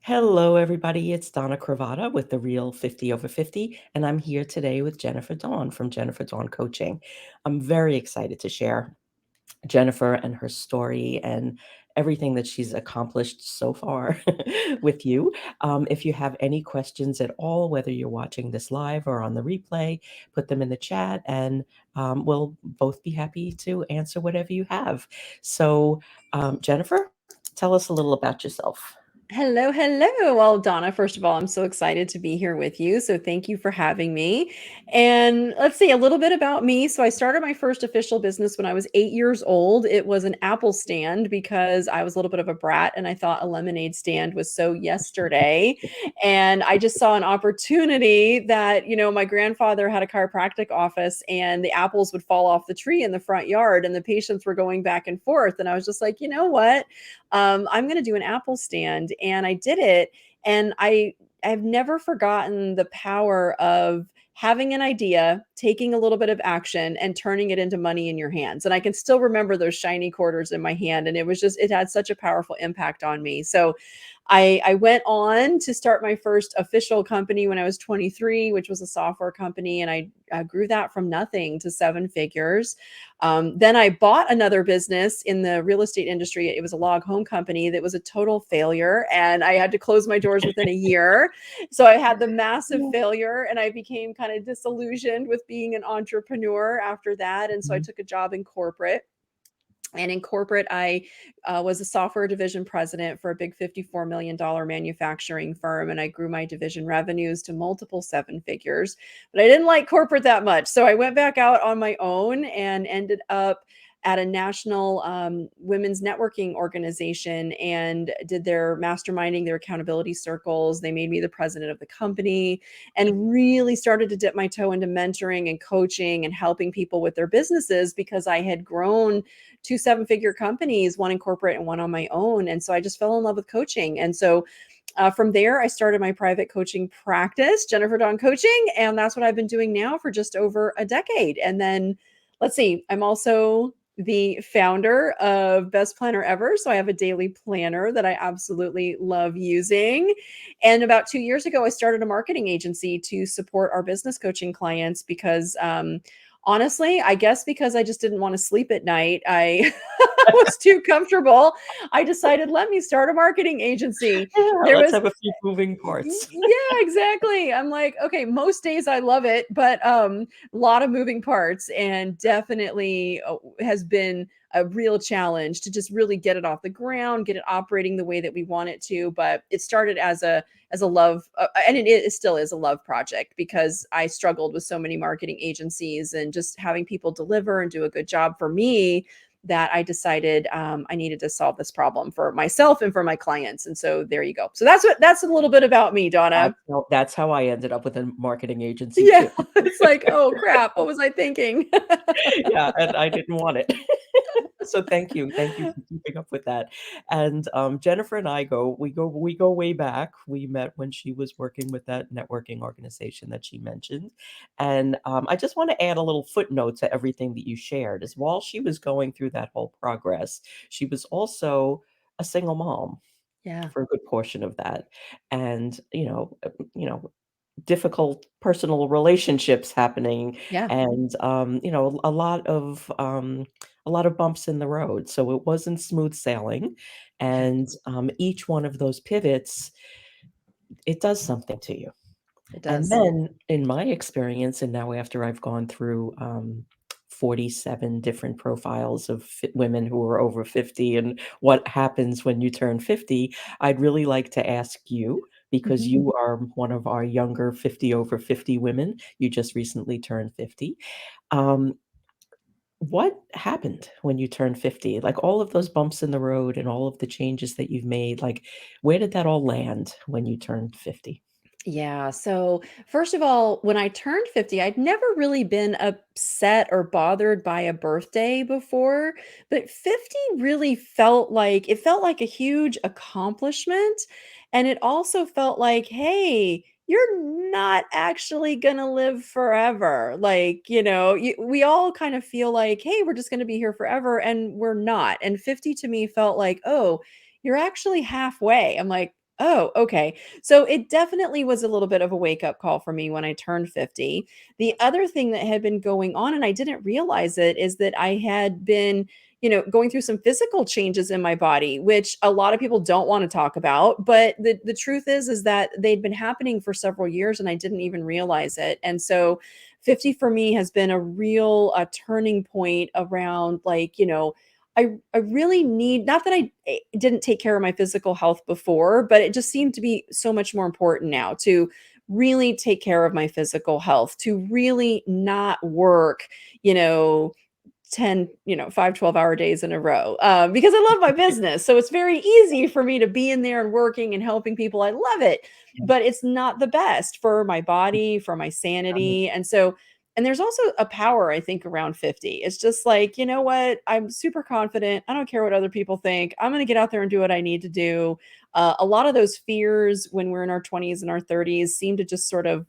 Hello, everybody. It's Donna Cravata with the Real 50 Over 50, and I'm here today with Jennifer Dawn from Jennifer Dawn Coaching. I'm very excited to share Jennifer and her story and everything that she's accomplished so far with you. If you have any questions at all, whether you're watching this live or on the replay, put them in the chat and we'll both be happy to answer whatever you have. So, Jennifer, tell us a little about yourself. Hello, hello. Well, Donna, first of all, I'm so excited to be here with you. So thank you for having me. And let's see a little bit about me. So I started my first official business when I was 8 years old. It was an apple stand because I was a little bit of a brat and I thought a lemonade stand was so yesterday. And I just saw an opportunity that, my grandfather had a chiropractic office and the apples would fall off the tree in the front yard and the patients were going back and forth. And I was just like, you know what? I'm going to do an Apple stand. And I did it. And I've never forgotten the power of having an idea, taking a little bit of action and turning it into money in your hands. And I can still remember those shiny quarters in my hand. And it had such a powerful impact on me. So I went on to start my first official company when I was 23, which was a software company. And I grew that from nothing to seven figures. Then I bought another business in the real estate industry. It was a log home company that was a total failure. And I had to close my doors within a year. So I had the massive Yeah. failure and I became kind of disillusioned with being an entrepreneur after that. And so I Mhm. took a job in corporate. And in corporate, I was a software division president for a big $54 million manufacturing firm. And I grew my division revenues to multiple seven figures. But I didn't like corporate that much. So I went back out on my own and ended up at a national women's networking organization and did their masterminding, their accountability circles. They made me the president of the company and really started to dip my toe into mentoring and coaching and helping people with their businesses because I had grown two seven-figure companies, one in corporate and one on my own. And so I just fell in love with coaching. And so from there, I started my private coaching practice, Jennifer Dawn Coaching. And that's what I've been doing now for just over a decade. And then let's see, I'm also the founder of Best Planner Ever. So I have a daily planner that I absolutely love using. And about 2 years ago, I started a marketing agency to support our business coaching clients because honestly, I guess because I just didn't want to sleep at night, I was too comfortable. I decided, let me start a marketing agency. Yeah, There let's was have a few moving parts. yeah, exactly. I'm like, okay, most days I love it, but a lot of moving parts and definitely has been a real challenge to just really get it off the ground, get it operating the way that we want it to. But it started as a love, and it still is a love project because I struggled with so many marketing agencies and just having people deliver and do a good job for me that I decided I needed to solve this problem for myself and for my clients. And so there you go. So that's a little bit about me, Donna. That's how I ended up with a marketing agency Yeah, too. it's like, oh crap, what was I thinking? Yeah, and I didn't want it. So thank you. Thank you for keeping up with that. And, Jennifer and I we go way back. We met when she was working with that networking organization that she mentioned. And, I just wanna add a little footnote to everything that you shared, is while she was going through that whole progress, she was also a single mom Yeah, for a good portion of that. And, difficult personal relationships happening yeah, and a lot of bumps in the road, so it wasn't smooth sailing. yeah, And each one of those pivots, it does something to you. it And does. then in my experience, and now after I've gone through 47 different profiles of women who are over 50 and what happens when you turn 50, I'd really like to ask you, because Mhm. you are one of our younger 50 over 50 women. You just recently turned 50. Um, what happened when you turned 50? Like all of those bumps in the road and all of the changes that you've made, like where did that all land when you turned 50? Yeah. So, first of all, when I turned 50, I'd never really been upset or bothered by a birthday before, but 50 really felt like a huge accomplishment. And it also felt like, hey, you're not actually going to live forever. We all kind of feel like, hey, we're just going to be here forever. And we're not. And 50 to me felt like, oh, you're actually halfway. I'm like, Oh, okay. So it definitely was a little bit of a wake-up call for me when I turned 50. The other thing that had been going on, and I didn't realize it, is that I had been, going through some physical changes in my body, which a lot of people don't want to talk about. But the truth is that they'd been happening for several years and I didn't even realize it. And so 50 for me has been a real turning point around like, I really need, not that I didn't take care of my physical health before, but it just seemed to be so much more important now to really take care of my physical health, to really not work, you know, 10, 5 12-hour days in a row, because I love my business. So it's very easy for me to be in there and working and helping people. I love it, Yeah. but it's not the best for my body, for my sanity. And there's also a power, I think, around 50. It's just like, you know what? I'm super confident. I don't care what other people think. I'm going to get out there and do what I need to do. A lot of those fears when we're in our 20s and our 30s seem to just sort of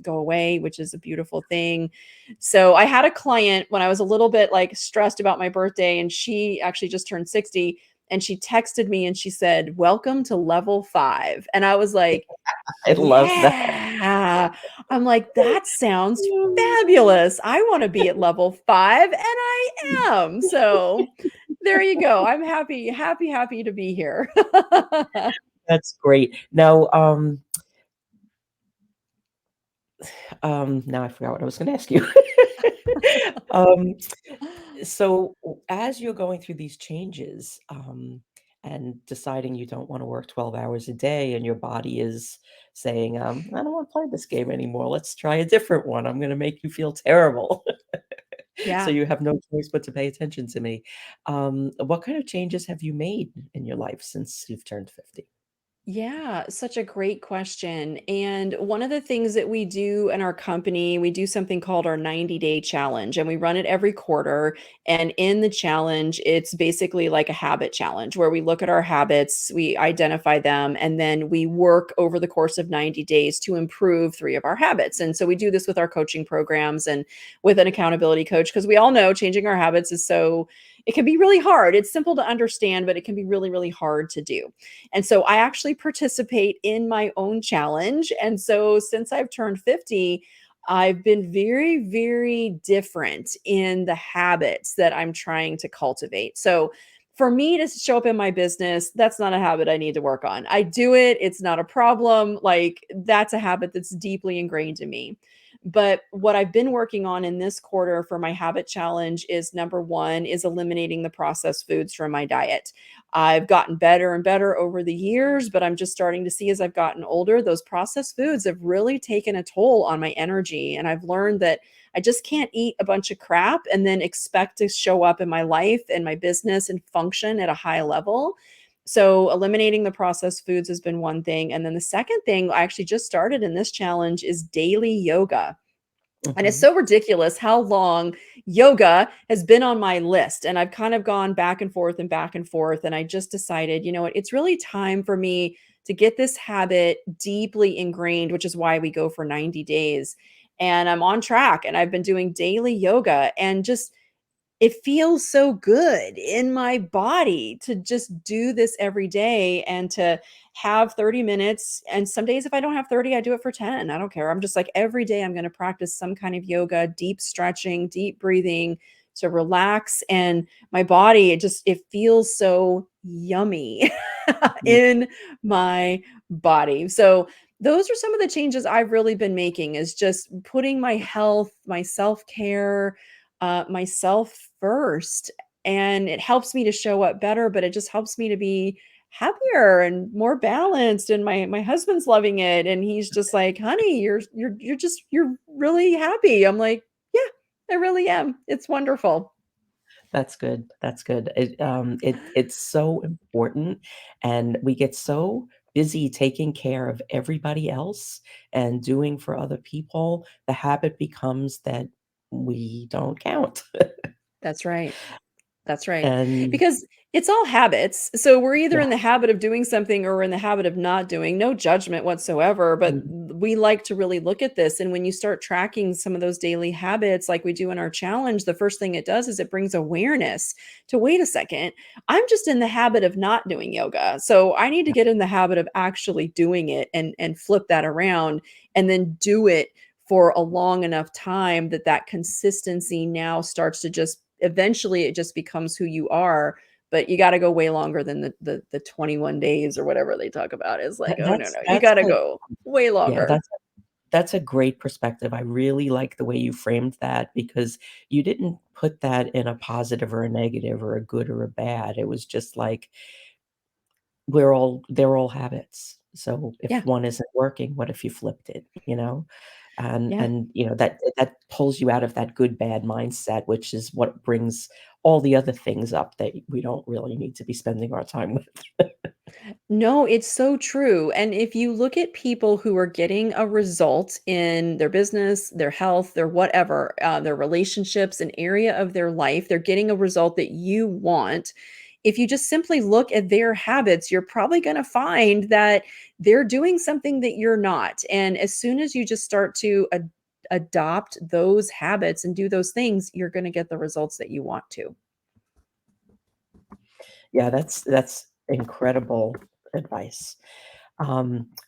go away, which is a beautiful thing. So I had a client when I was a little bit like stressed about my birthday, and she actually just turned 60. And she texted me and she said, "Welcome to level 5." And I was like, I love that. yeah. I'm like, that sounds fabulous. I want to be at level 5, and I am. So there you go. I'm happy, happy, happy to be here. That's great. Now, now I forgot what I was gonna ask you. Um, so as you're going through these changes, and deciding you don't wanna work 12 hours a day and your body is saying, "I don't wanna play this game anymore. Let's try a different one. I'm gonna make you feel terrible." So Yeah. you have no choice but to pay attention to me. What kind of changes have you made in your life since you've turned 50? Yeah, such a great question. And one of the things that we do in our company, we do something called our 90-day challenge, and we run it every quarter. And in the challenge, it's basically like a habit challenge where we look at our habits, we identify them, and then we work over the course of 90 days to improve 3 of our habits. And so we do this with our coaching programs and with an accountability coach, because we all know changing our habits is so, it can be really hard. It's simple to understand, but it can be really, really hard to do. And so I actually participate in my own challenge. And so since I've turned 50, I've been very, very different in the habits that I'm trying to cultivate. So for me to show up in my business, that's not a habit I need to work on. I do it, it's not a problem. Like that's a habit that's deeply ingrained in me. But what I've been working on in this quarter for my habit challenge is number one is eliminating the processed foods from my diet. I've gotten better and better over the years, but I'm just starting to see as I've gotten older, those processed foods have really taken a toll on my energy. And I've learned that I just can't eat a bunch of crap and then expect to show up in my life and my business and function at a high level. So, eliminating the processed foods has been one thing. And then the second thing I actually just started in this challenge is daily yoga. And it's Mhm. so ridiculous how long yoga has been on my list. And I've kind of gone back and forth and back and forth. And I just decided, you know what, it's really time for me to get this habit deeply ingrained, which is why we go for 90 days. And I'm on track and I've been doing daily yoga and just it feels so good in my body to just do this every day and to have 30 minutes. And some days, if I don't have 30, I do it for 10. I don't care. I'm just like every day, I'm going to practice some kind of yoga, deep stretching, deep breathing to relax. And my body, it feels so yummy Mm. in my body. So, those are some of the changes I've really been making is just putting my health, my self care, myself first. And it helps me to show up better, but it just helps me to be happier and more balanced. And my husband's loving it. And he's just like, honey, you're really happy. I'm like, yeah, I really am. It's wonderful. That's good, that's good. It's so important, and we get so busy taking care of everybody else and doing for other people, the habit becomes that we don't count. That's right. That's right. And Because It's all habits. So we're either Yeah. in the habit of doing something or we're in the habit of not doing. No judgment whatsoever, but Mhm. we like to really look at this. And when you start tracking some of those daily habits like we do in our challenge, the first thing it does is it brings awareness to, wait a second, I'm just in the habit of not doing yoga. So I need to Yeah. get in the habit of actually doing it and flip that around and then do it for a long enough time that that consistency now starts to just eventually it just becomes who you are, but you gotta go way longer than the 21 days or whatever they talk about. It's like, That "Oh, no, no, you that's gotta a go way yeah, longer." that's a great perspective. I really like the way you framed that because you didn't put that in a positive or a negative or a good or a bad. It was just like they're all habits. So if Yeah, one isn't working, what if you flipped it, you know? yeah. And you know, that pulls you out of that good bad mindset, which is what brings all the other things up that we don't really need to be spending our time with. No, it's so true, and if you look at people who are getting a result in their business, their health, their whatever, their relationships, an area of their life, they're getting a result that you want. If you just simply look at their habits, you're probably gonna find that they're doing something that you're not, and as soon as you just start to adopt those habits and do those things, you're gonna get the results that you want to. Yeah, that's incredible advice.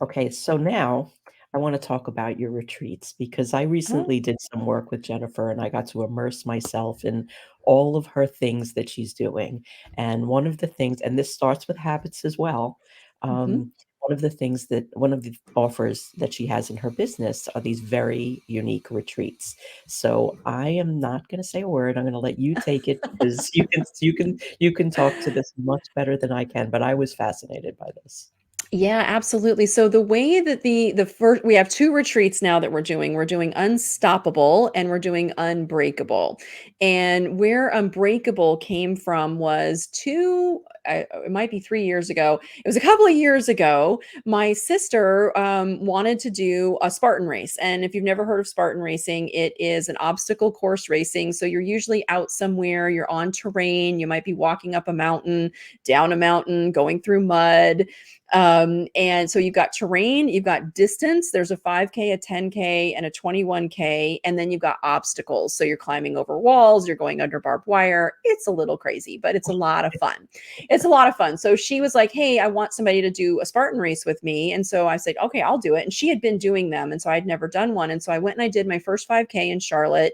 Okay, so now I want to talk about your retreats because I Oh, recently did some work with Jennifer and I got to immerse myself in all of her things that she's doing. And one of the things, and this starts with habits as well. mhm. One of the offers that she has in her business are these very unique retreats. So I am not going to say a word. I'm going to let you take it because you can talk to this much better than I can. But I was fascinated by this. Yeah, absolutely. So the way that the first we have 2 retreats now that we're doing. We're doing Unstoppable and we're doing Unbreakable. And where Unbreakable came from was 2 it might be 3 years ago. It was a couple of years ago. My sister wanted to do a Spartan race. And if you've never heard of Spartan racing, it is an obstacle course racing. So you're usually out somewhere, you're on terrain, you might be walking up a mountain, down a mountain, going through mud, and so you've got terrain, you've got distance. There's a 5K, a 10K, and a 21K. And then you've got obstacles. So you're climbing over walls, you're going under barbed wire. It's a little crazy, but it's a lot of fun. It's a lot of fun. So she was like, "Hey, I want somebody to do a Spartan race with me." And so I said, "Okay, I'll do it." And she had been doing them. And so I'd never done one. And so I went and I did my first 5K in Charlotte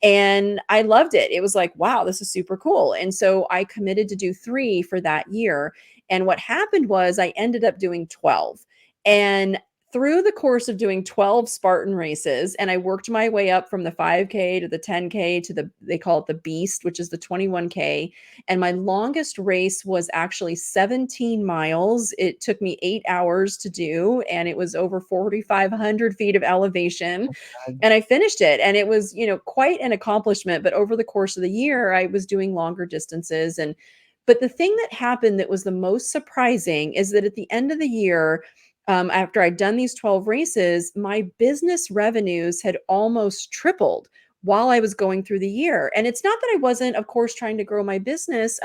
and I loved it. It was like, wow, this is super cool. And so I committed to do 3 for that year. And what happened was I ended up doing 12. And through the course of doing 12 Spartan races, and I worked my way up from the 5K to the 10K to they call it the Beast, which is the 21K. And my longest race was actually 17 miles. It took me 8 hours to do, and it was over 4,500 feet of elevation, and I finished it, and it was, quite an accomplishment. But over the course of the year, I was doing longer distances. And but the thing that happened that was the most surprising is that at the end of the year, after I'd done these 12 races, my business revenues had almost tripled while I was going through the year. And it's not that I wasn't, of course, trying to grow my business.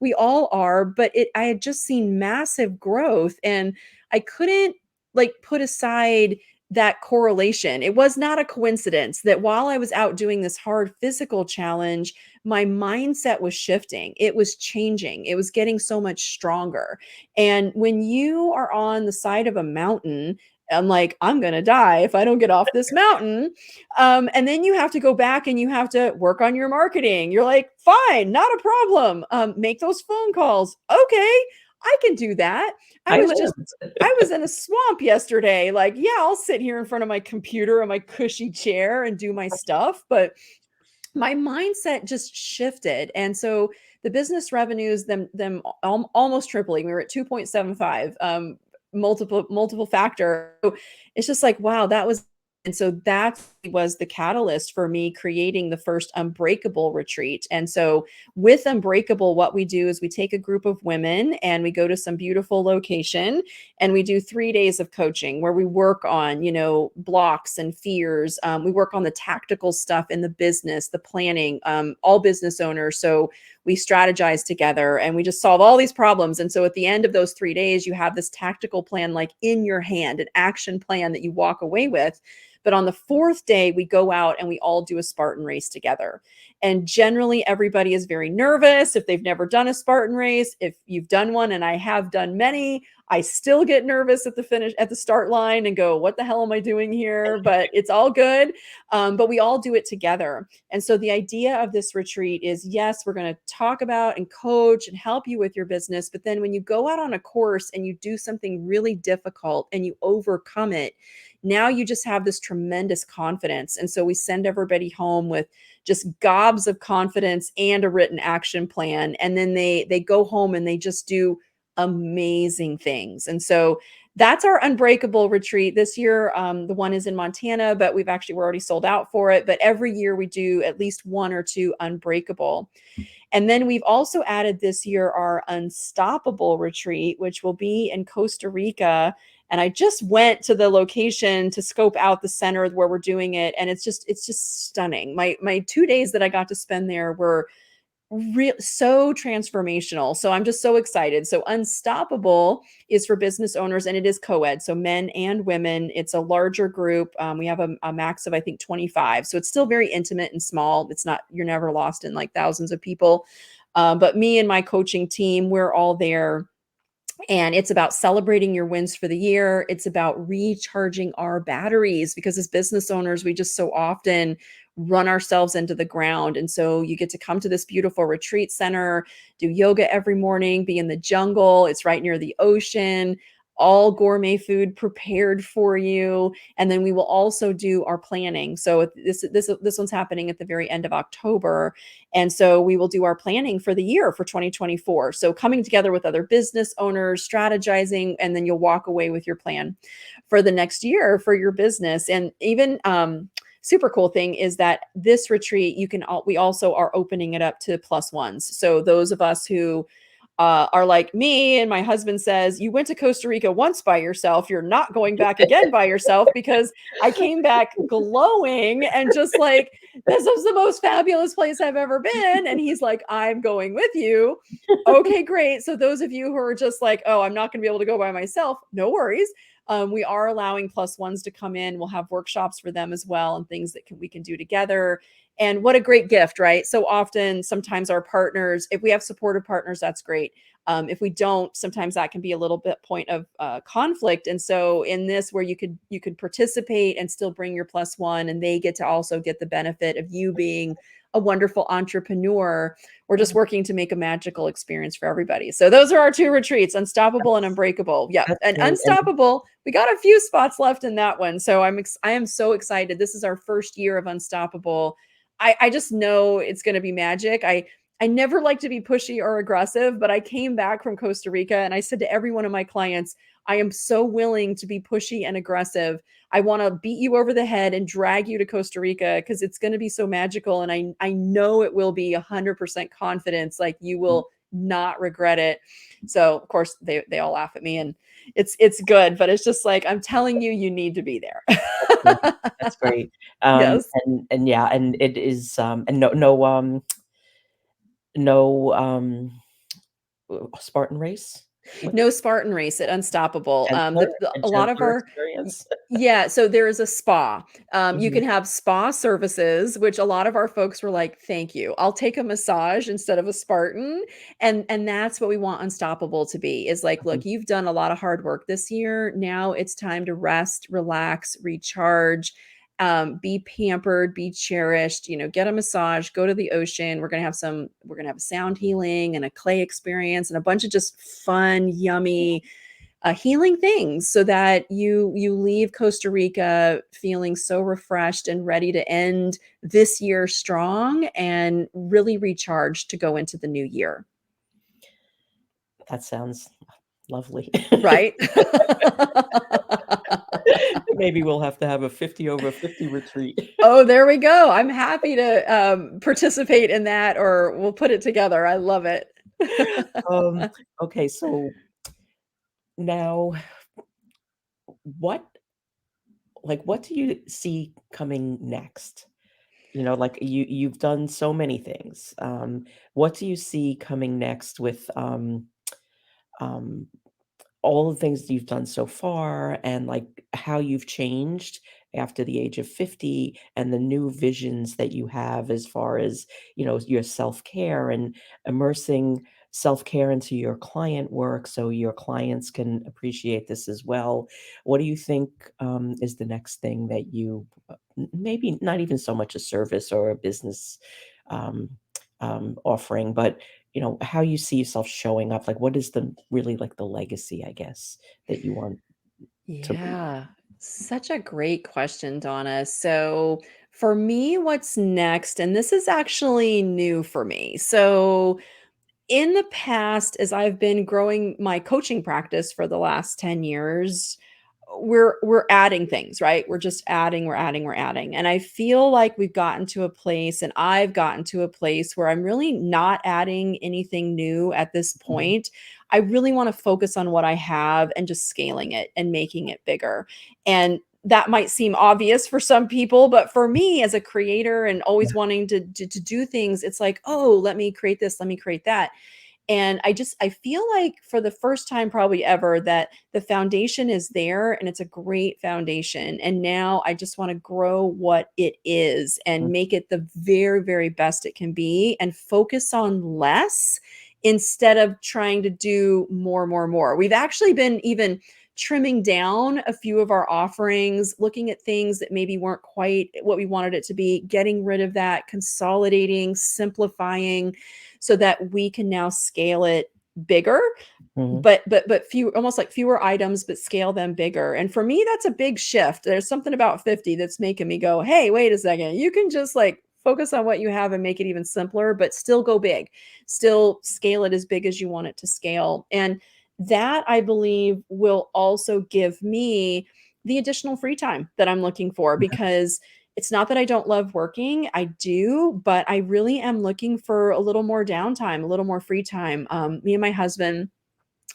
We all are, but I had just seen massive growth, and I couldn't like put aside that correlation. It was not a coincidence that while I was out doing this hard physical challenge, my mindset was shifting. It was changing. It was getting so much stronger. And when you are on the side of a mountain, I'm like, I'm going to die if I don't get off this mountain. And then you have to go back and you have to work on your marketing. You're like, fine, not a problem. Make those phone calls. Okay, I can do that. I I was just lived. I was in a swamp yesterday. Like, yeah, I'll sit here in front of my computer and my cushy chair and do my stuff, but my mindset just shifted. And so the business revenues almost tripling. We were at 2.75 multiple factor. So it's just like, wow, that was And so that was the catalyst for me creating the first Unbreakable retreat. And so with Unbreakable, what we do is we take a group of women and we go to some beautiful location and we do 3 days of coaching where we work on, blocks and fears. We work on the tactical stuff in the business, the planning, all business owners. So we strategize together and we just solve all these problems. And so at the end of those 3 days, you have this tactical plan like in your hand, an action plan that you walk away with. But on the fourth day, we go out and we all do a Spartan race together. And generally, everybody is very nervous if they've never done a Spartan race. If you've done one, and I have done many, I still get nervous at the finish, at the start line, and go, what the hell am I doing here? But it's all good. But we all do it together. And so the idea of this retreat is, yes, we're going to talk about and coach and help you with your business. But then when you go out on a course and you do something really difficult and you overcome it, now you just have this tremendous confidence. And so we send everybody home with just gobs of confidence and a written action plan. And then they go home and they just do amazing things. And so that's our Unbreakable retreat this year. The one is in Montana, but we're already sold out for it. But every year we do at least one or two Unbreakable. And then we've also added this year our Unstoppable retreat, which will be in Costa Rica. And I just went to the location to scope out the center where we're doing it. And it's just stunning. My 2 days that I got to spend there were so transformational. So I'm just so excited. So Unstoppable is for business owners and it is co-ed. So men and women, it's a larger group. We have a max of, I think, 25. So it's still very intimate and small. It's not, you're never lost in like thousands of people. But me and my coaching team, we're all there. And it's about celebrating your wins for the year. It's about recharging our batteries because as business owners, we just so often run ourselves into the ground. And so you get to come to this beautiful retreat center, do yoga every morning, be in the jungle. It's right near the ocean, all gourmet food prepared for you. And then we will also do our planning. So this one's happening at the very end of October. And so we will do our planning for the year for 2024. So coming together with other business owners, strategizing, and then you'll walk away with your plan for the next year for your business. And even super cool thing is that this retreat, we also are opening it up to plus ones. So those of us who are like me and my husband says, you went to Costa Rica once by yourself. You're not going back again by yourself because I came back glowing and just like, this is the most fabulous place I've ever been. And he's like, I'm going with you. Okay, great. So those of you who are just like, oh, I'm not going to be able to go by myself, no worries. We are allowing plus ones to come in. We'll have workshops for them as well and things that we can do together. And what a great gift, right? So often, sometimes our partners, if we have supportive partners, that's great. If we don't, sometimes that can be a little bit point of conflict. And so in this, where you could participate and still bring your plus one, and they get to also get the benefit of you being a wonderful entrepreneur. We're just working to make a magical experience for everybody. So those are our two retreats, Unstoppable and Unbreakable. Yeah. That's And great. And Unstoppable, we got a few spots left in that one. So I am so excited. This is our first year of Unstoppable. I just know it's going to be magic. I never like to be pushy or aggressive, but I came back from Costa Rica and I said to every one of my clients, I am so willing to be pushy and aggressive. I want to beat you over the head and drag you to Costa Rica because it's going to be so magical. And I know it will be 100% confidence. Like you will not regret it. So of course they all laugh at me and it's good, but it's just like, I'm telling you, you need to be there. that's great. That's great. Yes. And yeah, and it is, and no, Spartan race? What? No Spartan race at Unstoppable. A A lot of gentler our experience? yeah, so there is a spa. You Mhm. can have spa services, which a lot of our folks were like, "Thank you. I'll take a massage instead of a Spartan." And that's what we want Unstoppable to be. Is like, Mhm. look, you've done a lot of hard work this year. Now it's time to rest, relax, recharge, be pampered, be cherished, get a massage, go to the ocean. We're gonna have a sound healing and a clay experience and a bunch of just fun, yummy healing things so that you leave Costa Rica feeling so refreshed and ready to end this year strong and really recharged to go into the new year. That sounds lovely. Right? Maybe we'll have to have a 50 over 50 retreat. Oh, there we go. I'm happy to, participate in that, or we'll put it together. I love it. Um, okay, so now what what do you see coming next? Like you've done so many things. What do you see coming next with um all the things that you've done so far and like how you've changed after the age of 50 and the new visions that you have as far as your self-care and immersing self-care into your client work so your clients can appreciate this as well. What do you think is the next thing that you maybe not even so much a service or a business um, offering, but how you see yourself showing up, like, what is the really, like, the legacy, I guess, that you want to leave? Yeah, such a great question, Donna. So, for me, what's next? And this is actually new for me. So, in the past, as I've been growing my coaching practice for the last 10 years, we're adding things, right? We're just adding, we're adding. And I feel like we've gotten to a place, and I've gotten to a place where I'm really not adding anything new at this Mhm, point. I really want to focus on what I have and just scaling it and making it bigger. And that might seem obvious for some people, but for me as a creator and always yeah, wanting to do things, it's like, oh, let me create this, let me create that. And I feel like for the first time probably ever that the foundation is there, and it's a great foundation. And now I just want to grow what it is and mm, make it the very, very best it can be and focus on less instead of trying to do more, more, more. We've actually been even trimming down a few of our offerings, looking at things that maybe weren't quite what we wanted it to be, getting rid of that, consolidating, simplifying so that we can now scale it bigger, mhm, but few, almost like fewer items, but scale them bigger. And for me, that's a big shift. There's something about 50 that's making me go, hey, wait a second. You can just like focus on what you have and make it even simpler, but still go big, still scale it as big as you want it to scale. And that I believe will also give me the additional free time that I'm looking for, yeah, because it's not that I don't love working, I do, but I really am looking for a little more downtime, a little more free time. Me and my husband,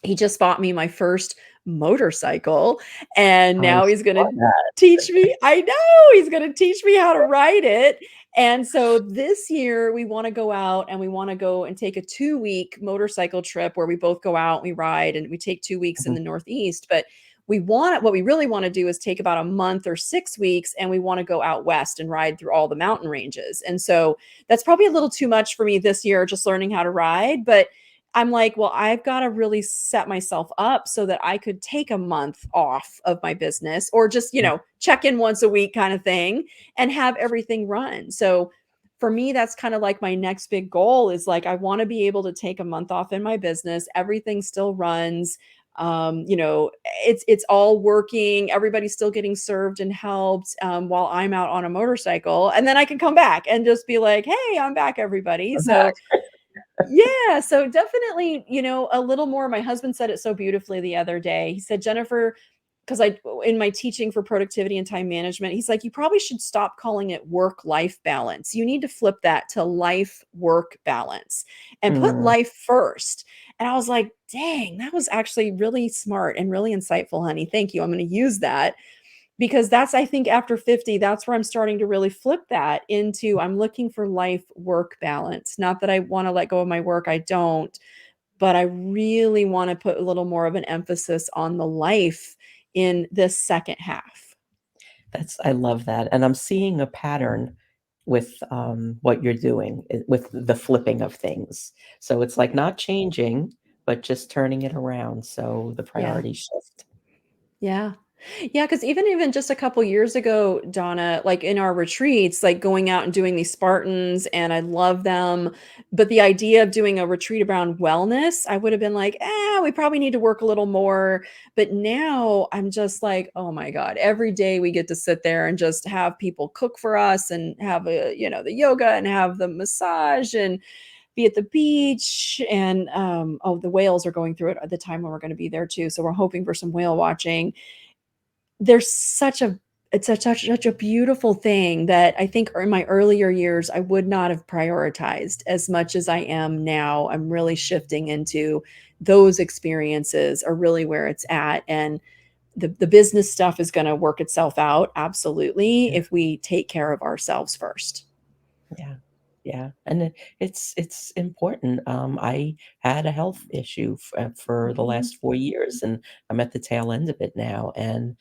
he just bought me my first motorcycle, and I now he's saw gonna that. teach me, I know, he's gonna teach me how to ride it. And so this year we wanna go out, and we wanna go and take a 2-week motorcycle trip where we both go out, we ride, and we take 2 weeks in Mhm, the Northeast. But what we really wanna do is take about a month or 6 weeks, and we wanna go out west and ride through all the mountain ranges. And so that's probably a little too much for me this year, just learning how to ride, but I'm like, well, I've got to really set myself up so that I could take a month off of my business, or just, mm, check in once a week kind of thing, and have everything run. So for me, that's kind of like my next big goal is like, I want to be able to take a month off in my business. Everything still runs. It's all working. Everybody's still getting served and helped while I'm out on a motorcycle. And then I can come back and just be like, hey, I'm back, everybody. I'm back. So yeah, so definitely, a little more. My husband said it so beautifully the other day. He said, Jennifer, because in my teaching for productivity and time management, he's like, you probably should stop calling it work life balance. You need to flip that to life work balance and put Mm, life first. And I was like, dang, that was actually really smart and really insightful, honey. Thank you. I'm going to use that, because that's, I think after 50, that's where I'm starting to really flip that into, I'm looking for life work balance. Not that I want to let go of my work, I don't, but I really want to put a little more of an emphasis on the life in this second half. I love that, and I'm seeing a pattern with, what you're doing, with the flipping of things. So it's, like, not changing, but just turning it around so the Yeah. priorities shift. Yeah. Yeah, because even just a couple years ago, Donna, like in our retreats, like going out and doing these Spartans, and I love them. But the idea of doing a retreat around wellness, I would have been like, we probably need to work a little more. But now I'm just like, oh my God, every day we get to sit there and just have people cook for us and have the yoga and have the massage and be at the beach. And oh, the whales are going through it at the time when we're going to be there too. So we're hoping for some whale watching. there's such a it's such a beautiful thing that I think in my earlier years, I would not have prioritized as much as I am now. I'm really shifting into those experiences are really where it's at, and the business stuff is gonna work itself out, absolutely, Yeah, if we take care of ourselves first. yeah, yeah, and it's important. I had a health issue for the Mhm, last 4 years, and I'm at the tail end of it now, and,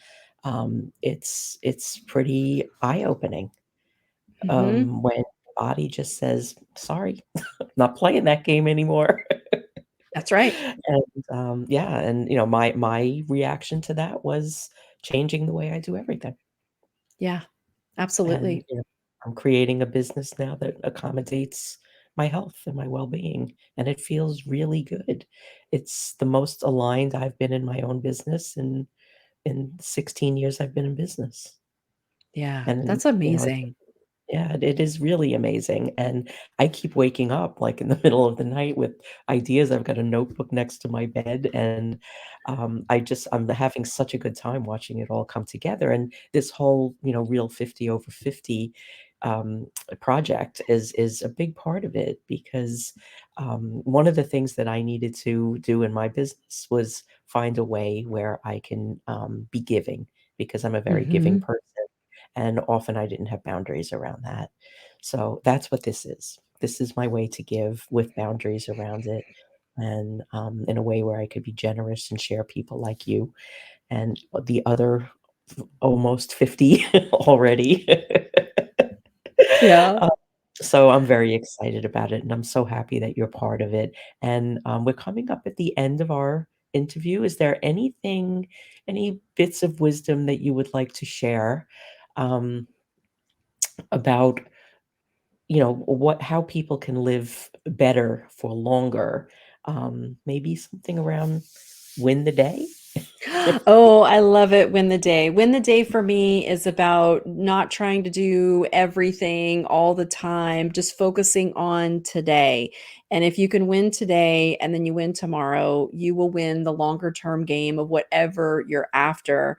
it's pretty eye-opening, mhm. when the body just says, "Sorry, not playing that game anymore." That's right. And, yeah, and, my reaction to that was changing the way I do everything. Yeah, And, absolutely. I'm creating a business now that accommodates my health and my well-being, and it feels really good. It's the most aligned I've been in my own business in 16 years I've been in business. Yeah, And, that's amazing. yeah, it is really amazing, and I keep waking up, like, in the middle of the night with ideas. I've got a notebook next to my bed, and, I'm having such a good time watching it all come together, and this whole, Real 50 Over 50, project is a big part of it because, one of the things that I needed to do in my business was find a way where I can, be giving because I'm a very giving Mhm. person, and often I didn't have boundaries around that. So that's what this is. This is my way to give with boundaries around it and, in a way where I could be generous and share people like you and the other almost 50 already. Yeah. Uh, so I'm very excited about it, and I'm so happy that you're part of it, and, we're coming up at the end of our interview. Is there any bits of wisdom that you would like to share, um, about, what how people can live better for longer? Maybe something around win the day? Oh, I love it. Win the day. Win the day for me is about not trying to do everything all the time, just focusing on today. And if you can win today and then you win tomorrow, you will win the longer term game of whatever you're after.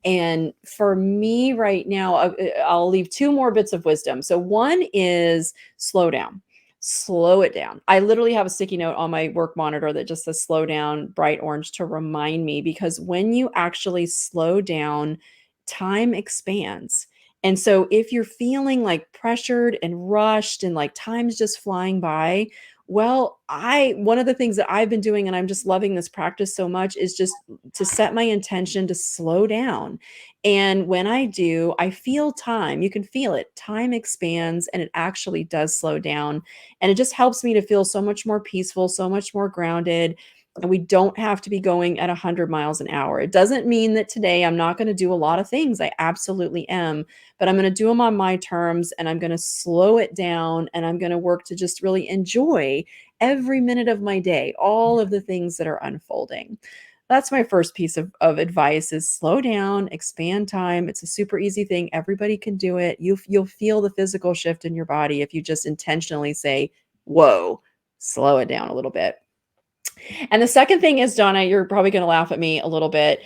And for me right now, I'll leave 2 more bits of wisdom. So one is slow down. Slow it down. I literally have a sticky note on my work monitor that just says slow down, bright orange to remind me because when you actually slow down, time expands. And so if you're feeling like pressured and rushed and like time's just flying by, well, I one of the things that I've been doing and I'm just loving this practice so much is just to set my intention to slow down. And when I do, I feel time. You can feel it. Time expands and it actually does slow down. And it just helps me to feel so much more peaceful, so much more grounded. And we don't have to be going at 100 miles an hour. It doesn't mean that today I'm not going to do a lot of things. I absolutely am. But I'm going to do them on my terms and I'm going to slow it down and I'm going to work to just really enjoy every minute of my day, all of the things that are unfolding. That's my first piece of advice is slow down, expand time. It's a super easy thing. Everybody can do it. You'll feel the physical shift in your body if you just intentionally say, "Whoa, slow it down a little bit." And the second thing is, Donna, you're probably going to laugh at me a little bit.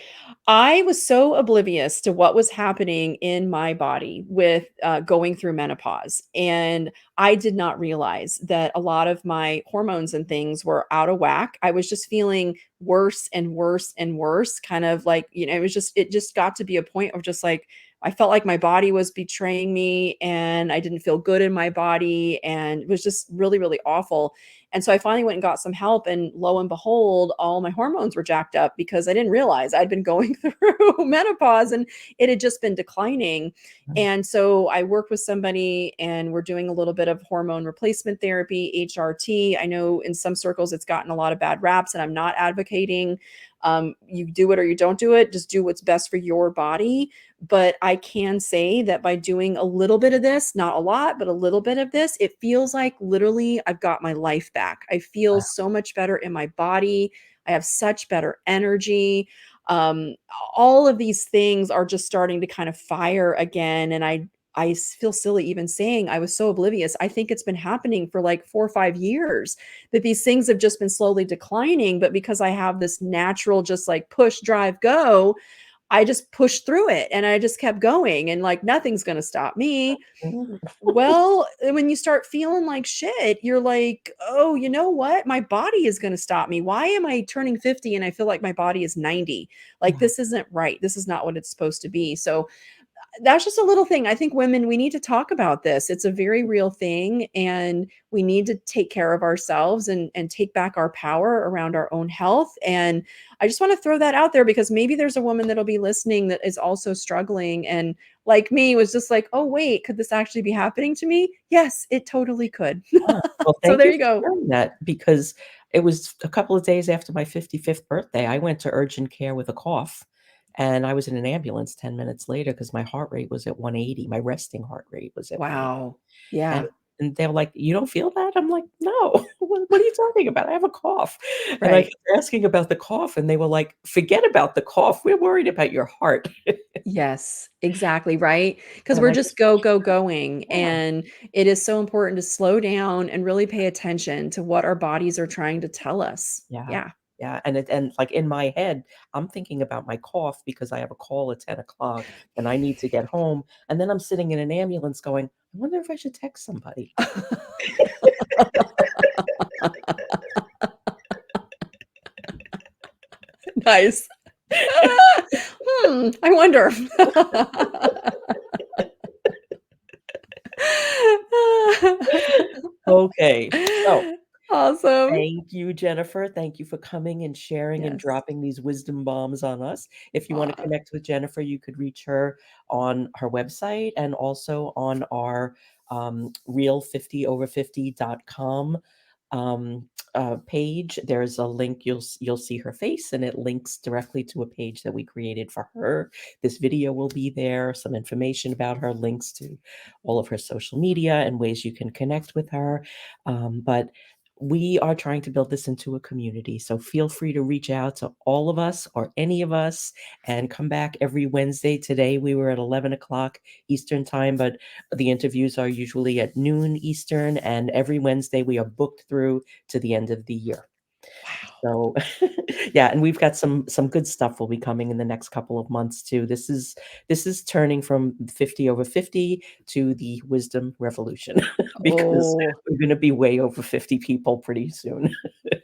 I was so oblivious to what was happening in my body with going through menopause. And I did not realize that a lot of my hormones and things were out of whack. I was just feeling worse and worse and worse, kind of like, it just got to be a point of just like, I felt like my body was betraying me and I didn't feel good in my body. And it was just really, really awful. And so I finally went and got some help, and lo and behold, all my hormones were jacked up because I didn't realize I'd been going through menopause and it had just been declining. And so I worked with somebody and we're doing a little bit of hormone replacement therapy, HRT. I know in some circles it's gotten a lot of bad raps, and I'm not advocating you do it or you don't do it. Just do what's best for your body. But I can say that by doing a little bit of this, not a lot, but a little bit of this, it feels like literally I've got my life back. I feel so much better in my body. I have such better energy. Um, all of these things are just starting to kind of fire again. And feel silly even saying I was so oblivious. I think it's been happening for like 4 or 5 years that these things have just been slowly declining. But because I have this natural, just like push, drive, go, I just pushed through it and I just kept going and like nothing's going to stop me. Mhm. Well, when you start feeling like shit, you're like, "Oh, you know what? My body is gonna stop me. Why am I turning 50 and I feel like my body is 90? Like, Yeah, this isn't right. This is not what it's supposed to be." So, that's just a little thing. I think women, we need to talk about this. It's a very real thing, and we need to take care of ourselves and take back our power around our own health. And I just want to throw that out there because maybe there's a woman that'll be listening that is also struggling and like me was just like, "Oh wait, could this actually be happening to me?" Yes, it totally could. yeah. Well, So thank there you you for go. sharing that because it was a couple of days after my 55th birthday, I went to urgent care with a cough, and I was in an ambulance 10 minutes later because my heart rate was at 180, my resting heart rate was at 180. Wow. And Yeah. and they were like, "You don't feel that?" I'm like, "No. What are you talking about? I have a cough." And I Right. kept asking about the cough, and they were like, "Forget about the cough. We're worried about your heart." Yes, exactly, right? Because 'Cause And we're I just just going, yeah, and it is so important to slow down and really pay attention to what our bodies are trying to tell us. yeah, Yeah. yeah, and, like, in my head, I'm thinking about my cough because I have a call at 10 o'clock, and I need to get home, and then I'm sitting in an ambulance going, "I wonder if I should text somebody." Nice. I wonder. Okay, so Awesome. thank you, Jennifer. Thank you for coming and sharing and Yes. dropping these wisdom bombs on us. If you wanna Aw, connect with Jennifer, you could reach her on her website and also on our, real50over50.com, page. There's a link, you'll see her face, and it links directly to a page that we created for her. This video will be there, some information about her, links to all of her social media and ways you can connect with her, but we are trying to build this into a community. So feel free to reach out to all of us or any of us and come back every Wednesday. Today we were at 11 o'clock Eastern time, but the interviews are usually at noon Eastern. And every Wednesday we are booked through to the end of the year. wow. So yeah, and we've got some good stuff will be coming in the next couple of months too. This is turning from 50 over 50 to the wisdom revolution because Oh, we're going to be way over 50 people pretty soon.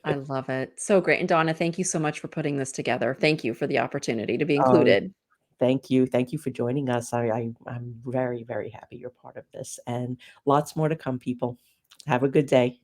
I love it. So great, and Donna, thank you so much for putting this together. Thank you for the opportunity to be Oh, included. thank you. Thank you for joining us. I'm very, very happy you're part of this and lots more to come, people. Have a good day.